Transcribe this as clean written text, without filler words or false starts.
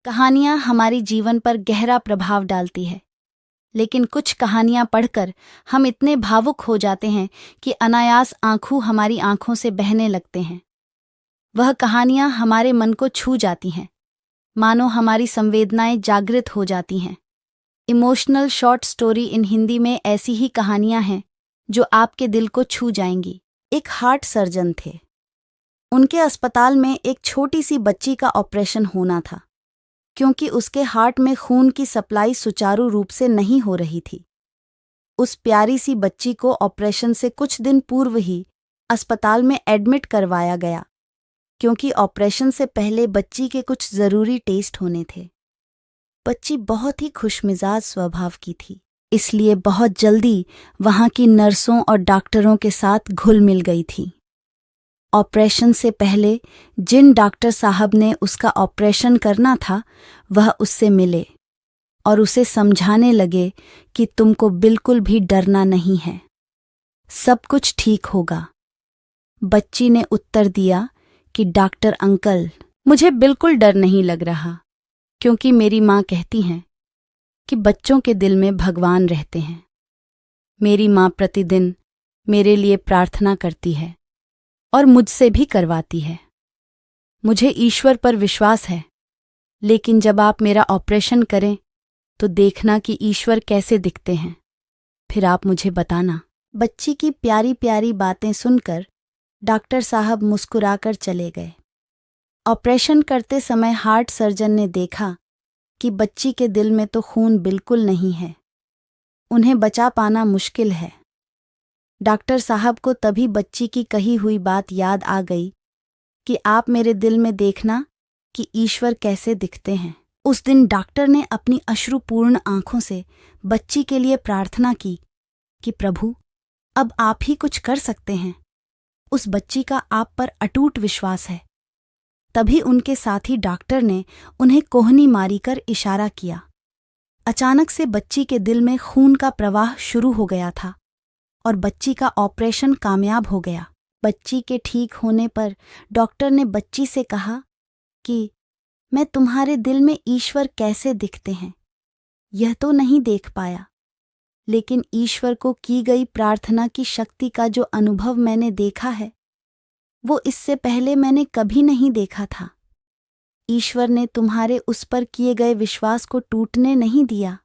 कहानियाँ हमारी जीवन पर गहरा प्रभाव डालती है, लेकिन कुछ कहानियाँ पढ़कर हम इतने भावुक हो जाते हैं कि अनायास आंसू हमारी आंखों से बहने लगते हैं। वह कहानियाँ हमारे मन को छू जाती हैं, मानो हमारी संवेदनाएं जागृत हो जाती हैं। Emotional short story in Hindi में ऐसी ही कहानियाँ हैं जो आपके दिल को छू जाएंगी। एक हार्ट सर्जन थे। उनके अस्पताल में एक छोटी सी बच्ची का ऑपरेशन होना था, क्योंकि उसके हार्ट में खून की सप्लाई सुचारू रूप से नहीं हो रही थी। उस प्यारी सी बच्ची को ऑपरेशन से कुछ दिन पूर्व ही अस्पताल में एडमिट करवाया गया, क्योंकि ऑपरेशन से पहले बच्ची के कुछ ज़रूरी टेस्ट होने थे। बच्ची बहुत ही खुशमिजाज स्वभाव की थी, इसलिए बहुत जल्दी वहाँ की नर्सों और डॉक्टरों के साथ घुल मिल गई थी। ऑपरेशन से पहले जिन डॉक्टर साहब ने उसका ऑपरेशन करना था, वह उससे मिले और उसे समझाने लगे कि तुमको बिल्कुल भी डरना नहीं है, सब कुछ ठीक होगा। बच्ची ने उत्तर दिया कि डॉक्टर अंकल, मुझे बिल्कुल डर नहीं लग रहा, क्योंकि मेरी माँ कहती हैं कि बच्चों के दिल में भगवान रहते हैं। मेरी माँ प्रतिदिन मेरे लिए प्रार्थना करती है और मुझसे भी करवाती है। मुझे ईश्वर पर विश्वास है, लेकिन जब आप मेरा ऑपरेशन करें तो देखना कि ईश्वर कैसे दिखते हैं, फिर आप मुझे बताना। बच्ची की प्यारी प्यारी बातें सुनकर डॉक्टर साहब मुस्कुराकर चले गए। ऑपरेशन करते समय हार्ट सर्जन ने देखा कि बच्ची के दिल में तो खून बिल्कुल नहीं है, उन्हें बचा पाना मुश्किल है। डॉक्टर साहब को तभी बच्ची की कही हुई बात याद आ गई कि आप मेरे दिल में देखना कि ईश्वर कैसे दिखते हैं। उस दिन डॉक्टर ने अपनी अश्रुपूर्ण आंखों से बच्ची के लिए प्रार्थना की कि प्रभु, अब आप ही कुछ कर सकते हैं। उस बच्ची का आप पर अटूट विश्वास है। तभी उनके साथी डॉक्टर ने उन्हें कोहनी मारीकर इशारा किया। अचानक से बच्ची के दिल में खून का प्रवाह शुरू हो गया था और बच्ची का ऑपरेशन कामयाब हो गया। बच्ची के ठीक होने पर डॉक्टर ने बच्ची से कहा कि मैं तुम्हारे दिल में ईश्वर कैसे दिखते हैं यह तो नहीं देख पाया, लेकिन ईश्वर को की गई प्रार्थना की शक्ति का जो अनुभव मैंने देखा है, वो इससे पहले मैंने कभी नहीं देखा था। ईश्वर ने तुम्हारे उस पर किए गए विश्वास को टूटने नहीं दिया।